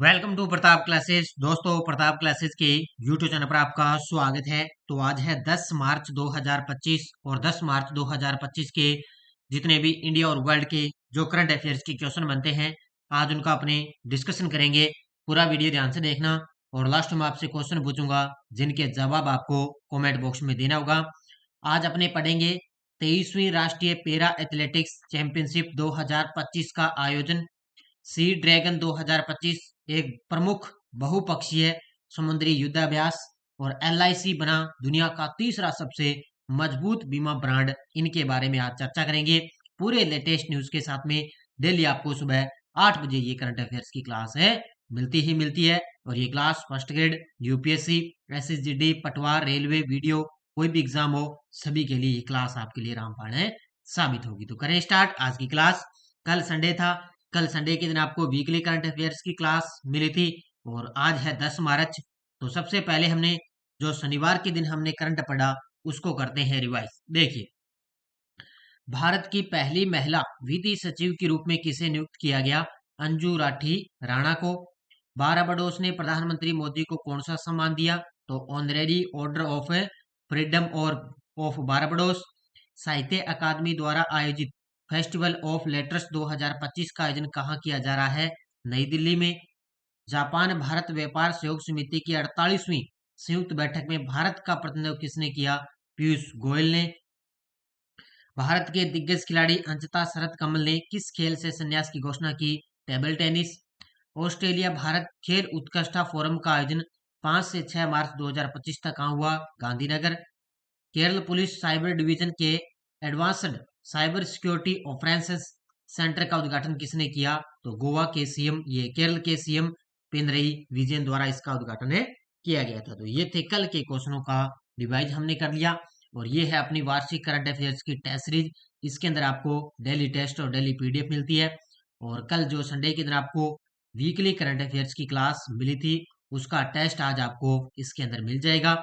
Welcome to Pratap classes. दोस्तों, Pratap classes के YouTube channel पर आपका स्वागत है। तो आज है 10 मार्च 2025 और 10 मार्च 2025 के जितने भी इंडिया और वर्ल्ड के जो करंट अफेयर्स के क्वेश्चन बनते हैं, आज उनका अपने डिस्कशन करेंगे। पूरा वीडियो ध्यान से देखना और लास्ट में आपसे क्वेश्चन पूछूंगा जिनके जवाब आपको कमेंट बॉक्स में देना होगा। आज अपने पढ़ेंगे 23वीं राष्ट्रीय पैरा एथलेटिक्स चैंपियनशिप 2025 का आयोजन। सी ड्रैगन 2025 एक प्रमुख बहुपक्षीय समुद्री युद्धाभ्यास और एलआईसी बना दुनिया का तीसरा सबसे मजबूत बीमा ब्रांड। इनके बारे में आज चर्चा करेंगे पूरे लेटेस्ट न्यूज के साथ में। डेली आपको सुबह 8 बजे ये करंट अफेयर्स की क्लास है, मिलती ही मिलती है। और ये class first grade, UPSC, SSGD, पटवार, रेलवे, वीडियो, कोई भी एग्जाम हो, सभी के लिए ये क्लास आपके लिए रामबाण है साबित होगी। तो करें स्टार्ट आज की क्लास। कल संडे था, कल संडे के दिन आपको वीकली करंट अफेयर्स की क्लास मिली थी और आज है 10 मार्च। तो सबसे पहले हमने जो शनिवार के दिन हमने करंट पढ़ा उसको करते हैं रिवाइज। देखिए, भारत की पहली महिला विधि सचिव के रूप में किसे नियुक्त किया गया? अंजू राठी राणा को। बारबाडोस ने प्रधानमंत्री मोदी को कौन सा सम्मान दिया? तो ऑनरेरी ऑर्डर ऑफ फ्रीडम और ऑफ बारबाडोस। साहित्य अकादमी द्वारा आयोजित फेस्टिवल ऑफ लेटर्स 2025 का आयोजन कहाँ किया जा रहा है? नई दिल्ली में। जापान भारत व्यापार सहयोग समिति की 48वीं संयुक्त बैठक में भारत का प्रतिनिधित्व किसने किया? पीयूष गोयल ने। भारत के दिग्गज खिलाड़ी अंकिता शरत कमल ने किस खेल से संन्यास की घोषणा की? Table tennis. ऑस्ट्रेलिया भारत खेल उत्कृष्टता फोरम का आयोजन 5 से 6 मार्च 2025 तक कहाँ हुआ? Gandhinagar. Kerala police cyber division के advanced cyber security operations centre का उद्घाटन किसने किया? तो गोवा के सीएम, ये केरल के सीएम पिनरई विजयन द्वारा इसका उद्घाटन किया गया था। तो ये थे कल के क्वेश्चनों का रिवाइज हमने कर लिया। और ये है अपनी वार्षिक करंट अफेयर्स की टेस्ट सीरीज। इसके अंदर आपको डेली टेस्ट और डेली पीडीएफ मिलती है। और कल जो संडे के दिन आपको वीकली करंट अफेयर्स की क्लास मिली थी उसका टेस्ट आज आपको इसके अंदर मिल जाएगा।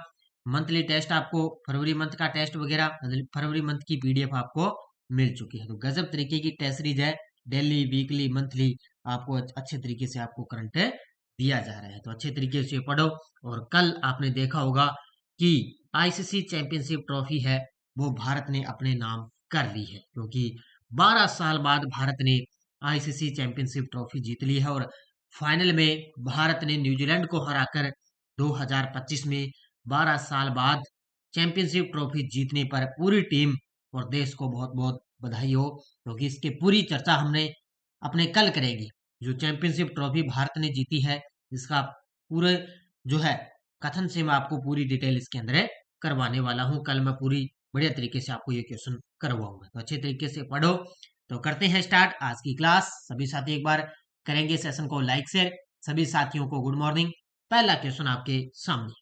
मंथली टेस्ट आपको फरवरी मंथ का टेस्ट वगैरह, फरवरी मंथ की पीडीएफ आपको मिल चुकी है। तो गजब तरीके की टेस्ट सीरीज है। डेली, वीकली, मंथली आपको अच्छे तरीके से आपको करंट दिया जा रहा है, तो अच्छे तरीके से पढ़ो। और कल आपने देखा होगा कि आईसीसी चैंपियनशिप ट्रॉफी है वो भारत ने अपने नाम कर ली है, क्योंकि 12 साल बाद भारत ने आईसीसी चैंपियनशिप ट्रॉफी जीत ली है। और फाइनल में भारत ने न्यूजीलैंड को हराकर 2025 में 12 साल बाद चैंपियनशिप ट्रॉफी जीतने पर पूरी टीम और देश को बहुत बहुत बधाई हो, क्योंकि इसकी पूरी चर्चा हमने अपने कल करेंगे। जो चैंपियनशिप ट्रॉफी भारत ने जीती है इसका पूरे जो है कथन से मैं आपको पूरी डिटेल इसके अंदर करवाने वाला हूँ। कल मैं पूरी बढ़िया तरीके से आपको ये क्वेश्चन करवाऊंगा, तो अच्छे तरीके से पढ़ो। तो करते हैं स्टार्ट आज की क्लास। सभी साथी एक बार करेंगे सेशन को लाइक शेयर। सभी साथियों को गुड मॉर्निंग। पहला क्वेश्चन आपके सामने,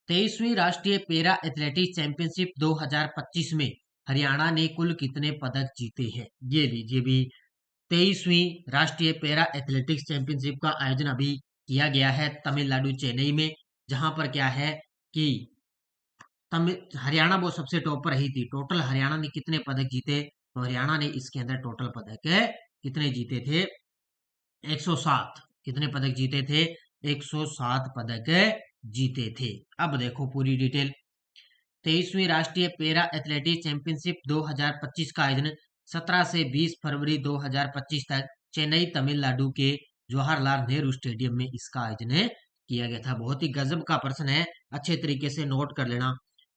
23वीं राष्ट्रीय पैरा एथलेटिक्स चैंपियनशिप 2025 में हरियाणा ने कुल कितने पदक जीते हैं? ये लीजिए भी, 23वीं राष्ट्रीय पैरा एथलेटिक्स चैंपियनशिप का आयोजन अभी किया गया है तमिलनाडु चेन्नई में, जहां पर क्या है कि हरियाणा वो सबसे टॉप पर रही थी। टोटल हरियाणा ने कितने पदक जीते? तो हरियाणा ने इसके अंदर टोटल पदक कितने जीते थे? 107। कितने पदक जीते थे? 107 पदक जीते थे। अब देखो पूरी डिटेल। 23वीं राष्ट्रीय पैरा एथलेटिक्स चैंपियनशिप 2025 का आयोजन 17 से 20 फरवरी 2025 तक चेन्नई तमिलनाडु के जवाहरलाल नेहरू स्टेडियम में इसका आयोजन किया गया था। बहुत ही गजब का प्रश्न है, अच्छे तरीके से नोट कर लेना।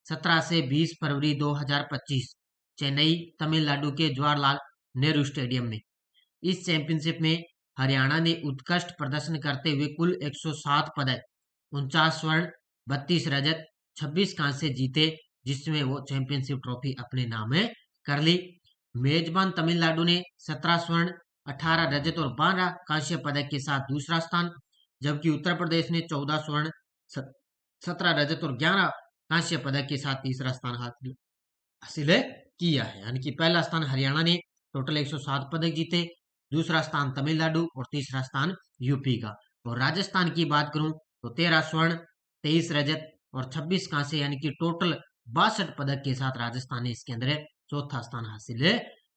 17 से 20 फरवरी 2025 चेन्नई तमिलनाडु के जवाहरलाल नेहरू स्टेडियम में इस चैंपियनशिप में हरियाणा ने उत्कृष्ट प्रदर्शन करते हुए कुल 107 पदक, 49 स्वर्ण, 32 रजत, 26 कांस्य जीते, जिसमें वो चैंपियनशिप ट्रॉफी अपने नाम कर ली। मेजबान तमिलनाडु ने 17 स्वर्ण, 18 रजत और 12 कांस्य पदक के साथ दूसरा स्थान, जबकि उत्तर प्रदेश ने 14 स्वर्ण, 17 रजत और 11 कांस्य पदक के साथ तीसरा स्थान हासिल किया है। यानी कि पहला स्थान हरियाणा ने टोटल 107 पदक जीते, दूसरा स्थान तमिलनाडु और तीसरा स्थान यूपी का। और राजस्थान की बात करूं तो 13 स्वर्ण, 23 रजत और 26 कांसे, यानी कि टोटल 62 पदक के साथ राजस्थान ने इसके अंदर चौथा स्थान हासिल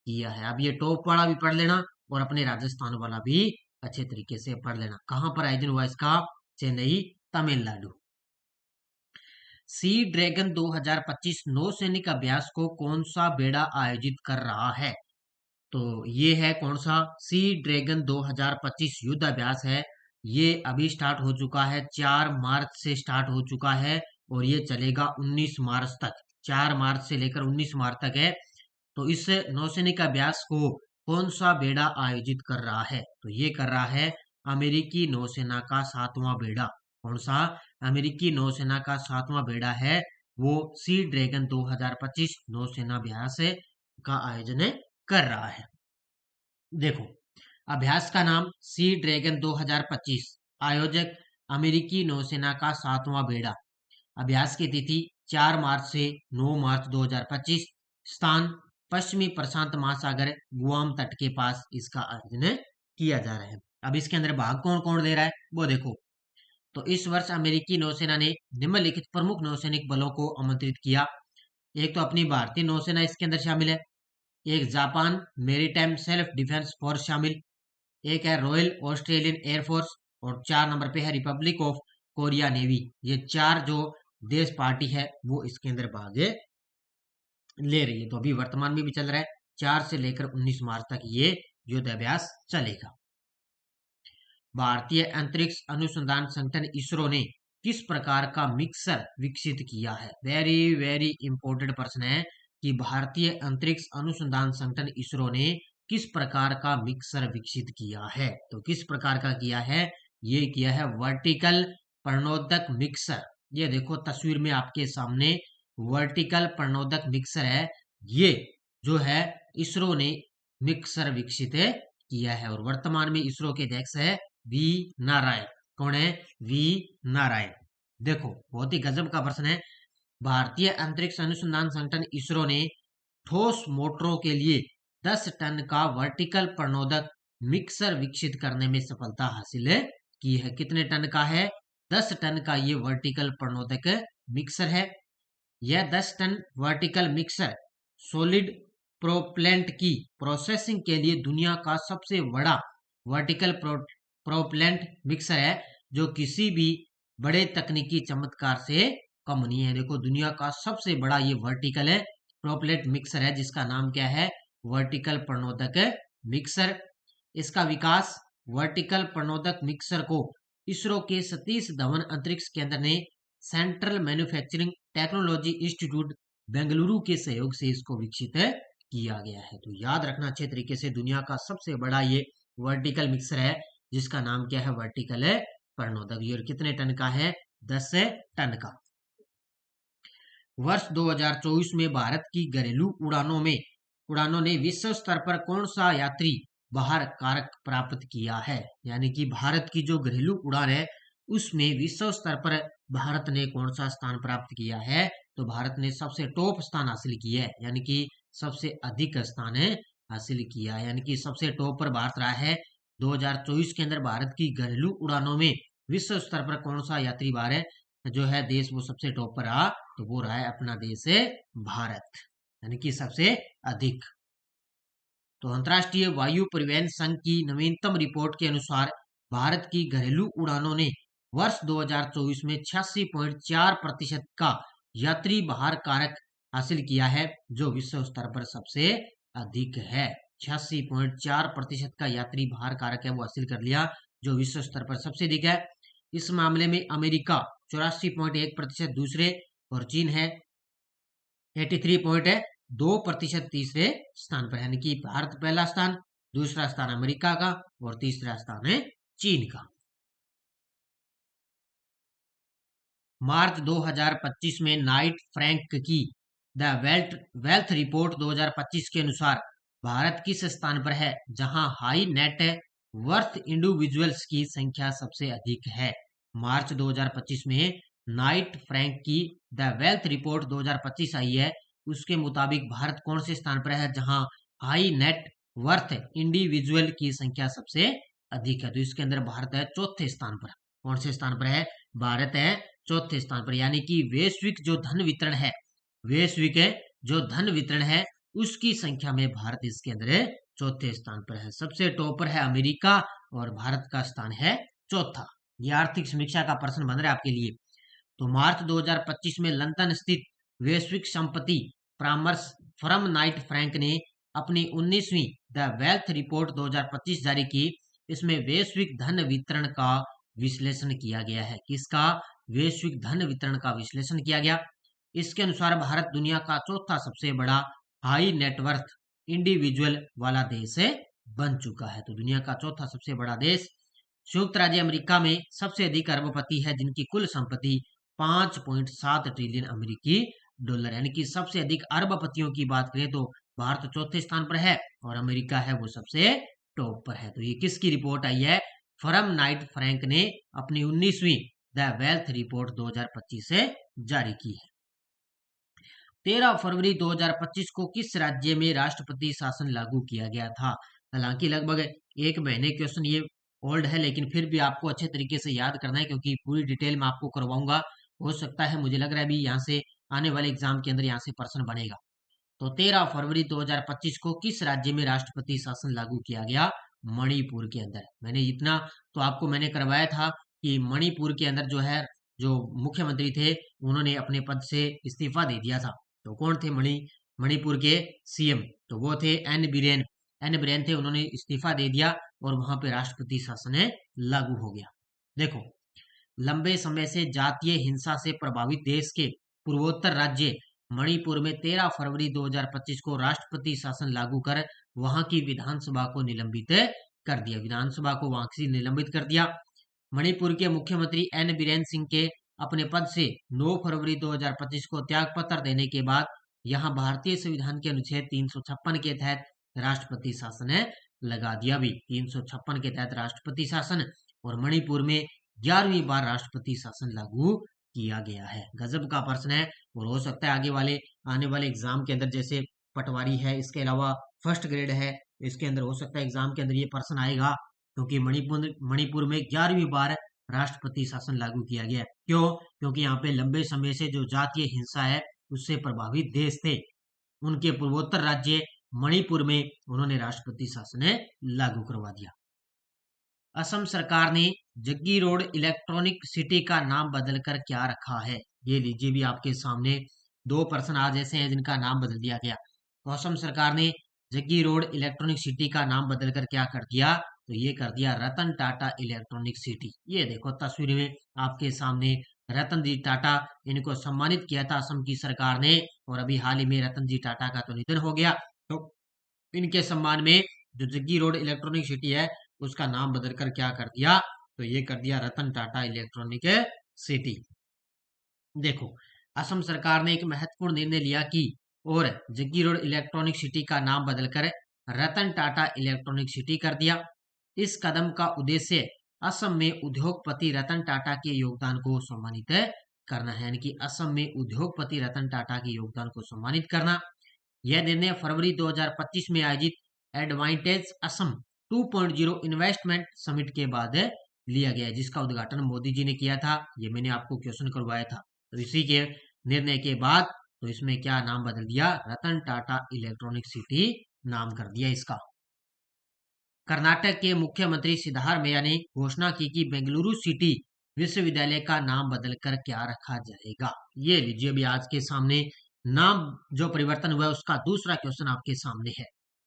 किया है। अब ये टॉप वाला भी पढ़ लेना और अपने राजस्थान वाला भी अच्छे तरीके से पढ़ लेना। कहां पर आयोजन हुआ इसका? चेन्नई, तमिलनाडु। सी ड्रैगन 2025 नौसैनिक अभ्यास को कौन सा बेड़ा आयोजित कर रहा है? तो ये है कौन सा? सी ड्रैगन 2025 युद्ध अभ्यास है। ये अभी स्टार्ट हो चुका है, 4 मार्च से स्टार्ट हो चुका है और ये चलेगा 19 मार्च तक। 4 मार्च से लेकर 19 मार्च तक है। तो इस नौसैनिक अभ्यास को कौन सा बेड़ा आयोजित कर रहा है? तो ये कर रहा है अमेरिकी नौसेना का 7वां बेड़ा। कौन सा? अमेरिकी नौसेना का 7वां बेड़ा है, वो सी ड्रैगन 2025 नौसेना अभ्यास का आयोजन कर रहा है। देखो, अभ्यास का नाम सी ड्रैगन 2025, आयोजक अमेरिकी नौसेना का 7वां बेड़ा। अभ्यास की तिथि 4 मार्च से 9 मार्च 2025। स्थान पश्चिमी प्रशांत महासागर, गुआम तट के पास इसका आयोजन किया जा रहा है। अब इसके अंदर भाग कौन कौन ले रहा है वो देखो। तो इस वर्ष अमेरिकी नौसेना ने निम्नलिखित प्रमुख नौसैनिक बलों को आमंत्रित किया। एक तो अपनी भारतीय नौसेना इसके अंदर शामिल है, एक Japan maritime self defence force शामिल, एक है रॉयल ऑस्ट्रेलियन एयरफोर्स और 4 नंबर पे है रिपब्लिक ऑफ कोरिया नेवी। ये 4 जो देश पार्टी है वो इसके अंदर भाग ले रही है। तो अभी वर्तमान में भी चल रहा है, 4 से लेकर 19 मार्च तक ये युद्ध अभ्यास चलेगा। भारतीय अंतरिक्ष अनुसंधान संगठन इसरो ने किस प्रकार का मिक्सर विकसित किया है? वेरी वेरी इंपॉर्टेंट प्रश्न है कि भारतीय अंतरिक्ष अनुसंधान संगठन इसरो ने किस प्रकार का मिक्सर विकसित किया है? तो किस प्रकार का किया है? ये किया है वर्टिकल प्रणोदक मिक्सर। ये देखो तस्वीर में आपके सामने वर्टिकल प्रणोदक मिक्सर है। ये जो है इसरो ने मिक्सर विकसित किया है और वर्तमान में इसरो के अध्यक्ष है वी नारायण। कौन है? वी नारायण। देखो बहुत ही गजब का प्रश्न है। भारतीय अंतरिक्ष अनुसंधान संगठन इसरो ने ठोस मोटरों के लिए 10 टन का वर्टिकल प्रणोदक मिक्सर विकसित करने में सफलता हासिल की है। कितने टन का है? 10 टन का ये वर्टिकल प्रणोदक मिक्सर है। यह 10 ton vertical mixer solid propellant की प्रोसेसिंग के लिए दुनिया का सबसे बड़ा वर्टिकल प्रोपेलेंट मिक्सर है, जो किसी भी बड़े तकनीकी चमत्कार से कम नहीं है। देखो दुनिया का सबसे बड़ा ये वर्टिकल है प्रोपेलेंट मिक्सर है, जिसका नाम क्या है? वर्टिकल प्रणोदक मिक्सर। इसका विकास वर्टिकल प्रणोदक मिक्सर को इसरो के सतीश धवन अंतरिक्ष केंद्र ने central manufacturing technology institute Bengaluru के सहयोग से इसको विकसित किया गया है। तो याद रखना अच्छे तरीके से, दुनिया का सबसे बड़ा ये वर्टिकल मिक्सर है जिसका नाम क्या है? वर्टिकल प्रणोदक। ये कितने टन का है? 10 टन का। वर्ष 2024 में भारत की घरेलू उड़ानों ने विश्व स्तर पर कौन सा यात्री भार कारक प्राप्त किया है? यानी कि भारत की जो घरेलू उड़ान है उसमें विश्व स्तर पर भारत ने कौन सा स्थान प्राप्त किया है? तो भारत ने सबसे टॉप स्थान हासिल किया है, यानी कि सबसे अधिक स्थान हासिल किया है, यानी कि सबसे टॉप पर भारत रहा है। 2024 के अंदर भारत की घरेलू उड़ानों में विश्व स्तर पर कौन सा यात्री भार है जो है देश वो सबसे टॉप पर रहा? तो वो रहा है अपना देश है भारत, यानी कि सबसे अधिक। तो अंतर्राष्ट्रीय वायु परिवहन संघ की नवीनतम रिपोर्ट के अनुसार भारत की घरेलू उड़ानों ने वर्ष 2024 में 86.4% का यात्री भार कारक हासिल किया है, जो विश्व स्तर पर सबसे अधिक है। 86.4% का यात्री भार कारक है वो हासिल कर लिया, जो विश्व स्तर पर सबसे अधिक है। इस मामले में अमेरिका 84.1% दूसरे और चीन है 83.2% तीसरे स्थान पर, यानी कि भारत पहला स्थान, दूसरा स्थान अमेरिका का और तीसरा स्थान है चीन का। मार्च 2025 में नाइट फ्रैंक की द वेल्थ रिपोर्ट 2025 के अनुसार भारत किस स्थान पर है जहां हाई नेट वर्थ इंडिविजुअल्स की संख्या सबसे अधिक है? मार्च 2025 में नाइट फ्रैंक की द वेल्थ रिपोर्ट 2025 आई है, उसके मुताबिक भारत कौन से स्थान पर है जहां हाई नेट वर्थ इंडिविजुअल की संख्या सबसे अधिक है? तो इसके अंदर भारत है चौथे स्थान पर। कौन से स्थान पर है? भारत है चौथे स्थान पर, यानी कि वैश्विक जो धन वितरण है, वैश्विक जो धन वितरण है उसकी संख्या में भारत इसके अंदर चौथे स्थान पर है। सबसे टॉप पर है अमेरिका और भारत का स्थान है चौथा। ये आर्थिक समीक्षा का प्रश्न बन रहा है आपके लिए। तो मार्च 2025 में लंदन स्थित वैश्विक संपत्ति परामर्श फर्म नाइट फ्रैंक ने अपनी 19वीं द वेल्थ रिपोर्ट 2025 जारी की। इसमें वैश्विक धन वितरण का विश्लेषण किया गया है। किसका? वैश्विक धन वितरण का विश्लेषण किया गया। इसके अनुसार भारत दुनिया का चौथा सबसे बड़ा हाई नेटवर्थ इंडिविजुअल वाला देश बन चुका है। तो दुनिया का चौथा सबसे बड़ा देश संयुक्त राज्य अमेरिका में सबसे अधिक अरबपति है, जिनकी कुल संपत्ति 5.7 ट्रिलियन अमेरिकी डॉलर, यानी कि सबसे अधिक अरबपतियों की बात करें तो भारत चौथे स्थान पर है और अमेरिका है वो सबसे टॉप पर है। तो ये किसकी रिपोर्ट आई है? फर्म नाइट फ्रैंक ने अपनी 19वीं द वेल्थ रिपोर्ट 2025 से जारी की है। 13 फरवरी 2025 को किस राज्य में राष्ट्रपति शासन लागू किया गया था? हालांकि लगभग एक महीने क्वेश्चन ये ओल्ड है, लेकिन फिर भी आपको अच्छे तरीके से याद करना है, क्योंकि पूरी डिटेल में आपको करवाऊंगा। हो सकता है, मुझे लग रहा है अभी यहाँ से आने वाले एग्जाम के अंदर यहाँ से प्रश्न बनेगा। तो 13 फरवरी 2025 को किस राज्य में राष्ट्रपति शासन लागू किया गया? मणिपुर के अंदर। मैंने इतना तो आपको मैंने करवाया था कि मणिपुर के अंदर जो है, जो मुख्यमंत्री थे, उन्होंने अपने पद से इस्तीफा दे दिया था। तो कौन थे मणिपुर के सीएम? तो वो थे एन बिरेन थे। उन्होंने इस्तीफा दे दिया और वहां पे राष्ट्रपति शासन लागू हो गया। देखो, लंबे समय से जातीय हिंसा से प्रभावित देश के पूर्वोत्तर राज्य मणिपुर में 13 फरवरी 2025 को राष्ट्रपति शासन लागू कर वहां की विधानसभा को निलंबित कर दिया। विधानसभा को वहां से निलंबित कर दिया। मणिपुर के मुख्यमंत्री एन बीरेन सिंह के अपने पद से 9 फरवरी 2025 को त्यागपत्र देने के बाद यहां भारतीय संविधान के अनुच्छेद 356 के तहत राष्ट्रपति शासन लगा दिया। भी 356 के तहत राष्ट्रपति शासन, और मणिपुर में 11वीं बार राष्ट्रपति शासन लागू किया गया है। गजब का प्रश्न है, और हो सकता है आने वाले एग्जाम के अंदर, जैसे पटवारी है, इसके अलावा फर्स्ट ग्रेड है, इसके अंदर हो सकता है एग्जाम के अंदर ये प्रश्न आएगा, क्योंकि मणिपुर में 11वीं बार राष्ट्रपति शासन लागू किया गया। क्यों? क्योंकि यहाँ पे लंबे समय से जो जातीय हिंसा है उससे प्रभावित देश थे, उनके पूर्वोत्तर राज्य मणिपुर में उन्होंने राष्ट्रपति शासन लागू करवा दिया। असम सरकार ने जग्गी रोड इलेक्ट्रॉनिक सिटी का नाम बदलकर क्या रखा है? ये लीजिए, भी आपके सामने दो प्रश्न आज ऐसे हैं जिनका नाम बदल दिया गया। तो असम सरकार ने जग्गी रोड इलेक्ट्रॉनिक सिटी का नाम बदलकर क्या कर दिया? तो ये कर दिया रतन टाटा इलेक्ट्रॉनिक सिटी। ये देखो तस्वीर में आपके सामने रतन जी टाटा, इनको सम्मानित किया था असम की सरकार ने, और अभी हाल ही में रतन जी टाटा का तो निधन हो गया, तो इनके सम्मान में जो जग्गी रोड इलेक्ट्रॉनिक सिटी है उसका नाम बदलकर क्या कर दिया? तो ये कर दिया रतन टाटा इलेक्ट्रॉनिक सिटी। देखो, असम सरकार ने एक महत्वपूर्ण निर्णय लिया कि और जग्गी रोड इलेक्ट्रॉनिक सिटी का नाम बदलकर रतन टाटा इलेक्ट्रॉनिक सिटी कर दिया। इस कदम का उद्देश्य असम में उद्योगपति रतन टाटा के योगदान को सम्मानित करना है, यानी कि असम में उद्योगपति रतन टाटा के योगदान को सम्मानित करना। यह निर्णय फरवरी 2025 में आयोजित एडवांटेज असम 2.0 इन्वेस्टमेंट समिट के बाद लिया गया, जिसका उद्घाटन मोदी जी ने किया था। ये मैंने आपको क्वेश्चन करवाया था। तो इसी के निर्णय के बाद तो इसमें क्या नाम बदल दिया? रतन टाटा इलेक्ट्रॉनिक सिटी नाम कर दिया इसका। कर्नाटक के मुख्यमंत्री सिद्धारमैया ने घोषणा की कि बेंगलुरु सिटी विश्वविद्यालय का नाम बदलकर क्या रखा जाएगा? ये लीजिए, भी आज के सामने नाम जो परिवर्तन हुआ है उसका दूसरा क्वेश्चन आपके सामने है।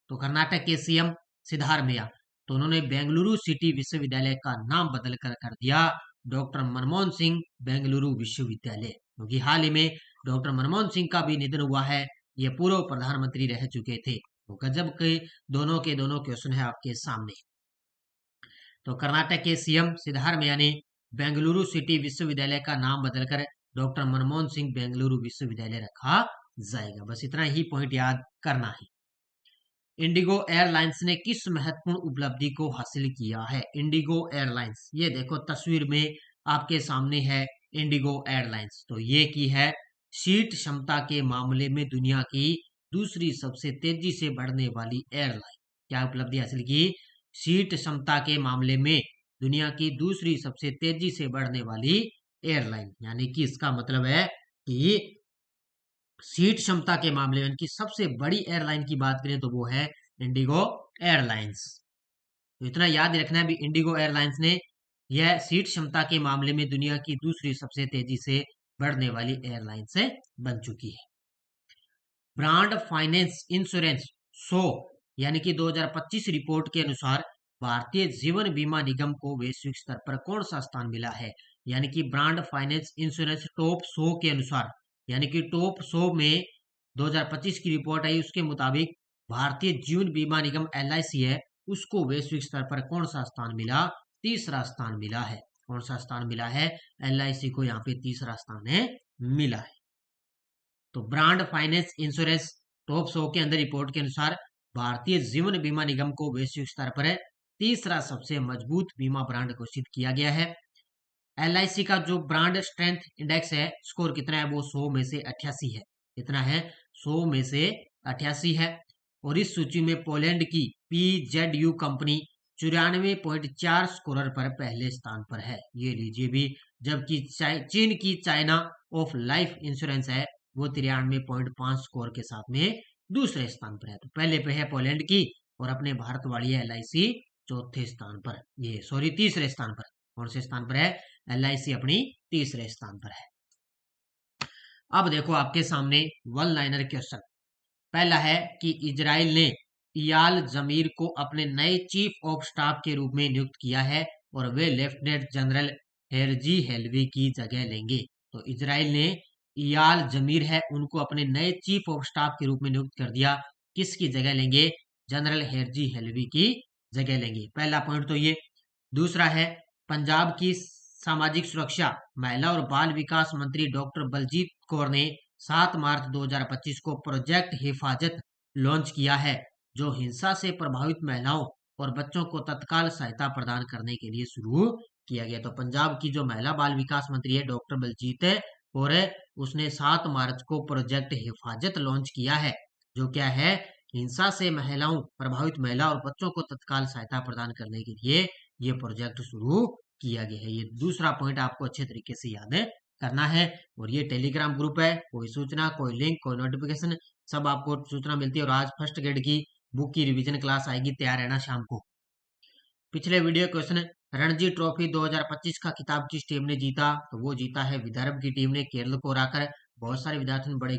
तो कर्नाटक के सीएम सिद्धारमैया, तो उन्होंने बेंगलुरु सिटी विश्वविद्यालय का नाम बदलकर कर दिया डॉक्टर मनमोहन सिंह बेंगलुरु विश्वविद्यालय, क्योंकि हाल ही में डॉक्टर मनमोहन सिंह का भी निधन हुआ है। ये पूर्व प्रधानमंत्री रह चुके थे। तो गजब के दोनों क्वेश्चन है आपके सामने। तो कर्नाटक के सीएम सिद्धारमैया ने बेंगलुरु सिटी विश्वविद्यालय का नाम बदलकर डॉक्टर मनमोहन सिंह बेंगलुरु विश्वविद्यालय रखा जाएगा। बस इतना ही पॉइंट याद करना है। इंडिगो एयरलाइंस ने किस महत्वपूर्ण उपलब्धि को हासिल किया है? इंडिगो एयरलाइंस, ये देखो तस्वीर में आपके सामने है इंडिगो एयरलाइंस। तो ये की है सीट क्षमता के मामले में दुनिया की दूसरी सबसे तेजी से बढ़ने वाली एयरलाइन। क्या उपलब्धि हासिल की? सीट क्षमता के मामले में दुनिया की दूसरी सबसे तेजी से बढ़ने वाली एयरलाइन, यानी कि इसका मतलब है कि सीट क्षमता के मामले में इनकी सबसे बड़ी एयरलाइन की बात करें तो वो है इंडिगो एयरलाइंस। तो इतना याद रखना है भी, इंडिगो एयरलाइंस ने यह सीट क्षमता के मामले में दुनिया की दूसरी सबसे तेजी से बढ़ने वाली एयरलाइन से बन चुकी है। ब्रांड फाइनेंस इंश्योरेंस 100 यानी कि 2025 रिपोर्ट के अनुसार भारतीय जीवन बीमा निगम को वैश्विक स्तर पर कौन सा स्थान मिला है? यानी कि ब्रांड फाइनेंस इंश्योरेंस टॉप 100 के अनुसार, यानी कि टॉप 100 में 2025 की रिपोर्ट आई, उसके मुताबिक भारतीय जीवन बीमा निगम LIC है, उसको वैश्विक स्तर पर कौन सा स्थान मिला? तीसरा स्थान मिला है। कौन सा स्थान मिला है? LIC को यहाँ पे तीसरा स्थान है मिला है। तो ब्रांड फाइनेंस इंश्योरेंस टॉप 100 के अंदर रिपोर्ट के अनुसार भारतीय जीवन बीमा निगम को वैश्विक स्तर पर तीसरा सबसे मजबूत बीमा ब्रांड घोषित किया गया है। LIC का जो ब्रांड स्ट्रेंथ इंडेक्स है, स्कोर कितना है? वो 100 में से 88 है। कितना है? 100 में से 88 है। और इस सूची में पोलैंड की PZU कंपनी 94.4 स्कोर पर पहले स्थान पर है, ये लीजिए भी। जबकि चीन की चाइना ऑफ लाइफ इंश्योरेंस है, वो 93.5 स्कोर के साथ में दूसरे स्थान पर है। तो पहले पे है पोलैंड की, और अपने भारत वाली LIC चौथे स्थान पर, ये सॉरी तीसरे स्थान पर। कौन से स्थान पर है? LIC अपनी तीसरे स्थान पर है। अब देखो आपके सामने वन लाइनर क्वेश्चन। पहला है कि इजराइल ने इयाल जमीर को अपने नए चीफ ऑफ स्टाफ के रूप में नियुक्त किया है, और वे लेफ्टिनेंट जनरल हेरजी हेलवी की जगह लेंगे। तो इजराइल ने इयाल जमीर है, उनको अपने नए चीफ ऑफ स्टाफ के रूप में नियुक्त कर दिया। किसकी जगह लेंगे? जनरल हेरजी हेलवी की जगह लेंगे। पहला पॉइंट तो ये। दूसरा है, पंजाब की सामाजिक सुरक्षा, महिला और बाल विकास मंत्री डॉक्टर बलजीत कौर ने 7 मार्च 2025 को प्रोजेक्ट हिफाजत लॉन्च किया है, जो हिंसा से प्रभावित महिलाओं और बच्चों को तत्काल सहायता प्रदान करने के लिए शुरू किया गया। तो पंजाब की जो महिला बाल विकास मंत्री है डॉक्टर बलजीत कौर है, उसने 7 मार्च को प्रोजेक्ट हिफाजत लॉन्च किया है, जो क्या है? हिंसा से महिलाओं, प्रभावित महिला और बच्चों को तत्काल सहायता प्रदान करने के लिए ये प्रोजेक्ट शुरू किया गया है। ये दूसरा पॉइंट आपको अच्छे तरीके से याद करना है। और ये टेलीग्राम ग्रुप है, कोई सूचना, कोई लिंक, कोई नोटिफिकेशन, सब आपको सूचना मिलती है। और आज फर्स्ट ग्रेड की बुक की रिवीजन क्लास आएगी, तैयार रहना शाम को। पिछले वीडियो क्वेश्चन, रणजी ट्रॉफी 2025 का खिताब किस टीम ने जीता? तो वो जीता है विदर्भ की टीम ने, केरल को हराकर। बहुत सारे विद्यार्थियों ने बड़े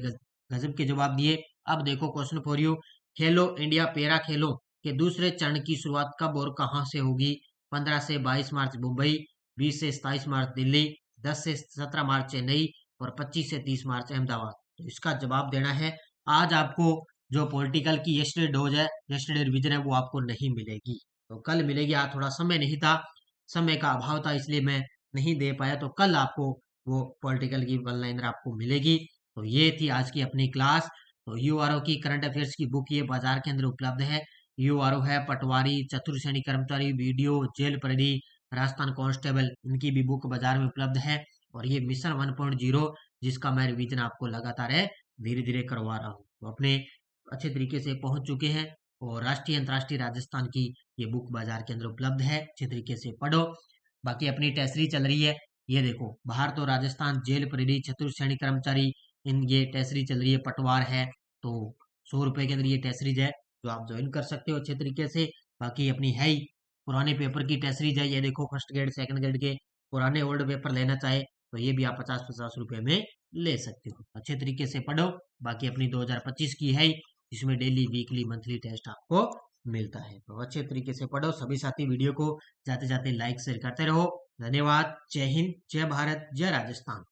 गजब के जवाब दिए। अब देखो question for you, Khelo India para खेलों के दूसरे चरण की शुरुआत कब और कहां से होगी? 15 से 22 मार्च मुंबई, 20 से 27 मार्च दिल्ली, 10 से 17 मार्च चेन्नई, और 25 से 30 मार्च अहमदाबाद। तो इसका जवाब देना है। आज आपको जो पॉलिटिकल की यस्टरडे डोज है, यस्टरडे रिवीजन है, वो आपको नहीं मिलेगी, तो कल मिलेगी। आज थोड़ा समय नहीं था, समय का अभाव था, इसलिए मैं नहीं दे पाया। तो कल आपको वो पॉलिटिकल की वन लाइनर आपको मिलेगी। तो ये थी आज की अपनी क्लास। तो URO की करंट अफेयर्स की बुक ये बाजार के अंदर उपलब्ध है। URO है, पटवारी, चतुर्थ श्रेणी कर्मचारी, वीडियो, जेल प्रहरी, राजस्थान कांस्टेबल, इनकी भी बुक बाजार में उपलब्ध है। और ये मिशन 1.0, जिसका मैं रिवीजन आपको लगातार है धीरे धीरे करवा रहा हूँ, तो अपने अच्छे तरीके से पहुंच चुके हैं। और राष्ट्रीय अंतर्राष्ट्रीय राजस्थान की ये बुक बाजार के अंदर उपलब्ध है, अच्छे तरीके से पढ़ो। बाकी अपनी टेस्टरी चल रही है, ये देखो भारत और राजस्थान, जेल प्रहरी, चतुर्थ श्रेणी कर्मचारी, इन ये टेस्टरी चल रही है, पटवार है। तो 100 रुपए के अंदर ये टेस्टरीज है, जो आप ज्वाइन कर सकते हो अच्छे तरीके से। बाकी अपनी है ही पुराने पेपर की टेस्टरीज है, ये देखो फर्स्ट ग्रेड सेकंड ग्रेड के पुराने ओल्ड पेपर लेना चाहे तो ये भी आप 50-50 रुपए में ले सकते हो। अच्छे तरीके से पढ़ो। बाकी अपनी 2025 की है, इसमें डेली, वीकली, मंथली टेस्ट आपको मिलता है। तो अच्छे तरीके से पढ़ो। सभी साथी वीडियो को जाते जाते लाइक शेयर करते रहो। धन्यवाद। जय हिंद, जय भारत, जय राजस्थान।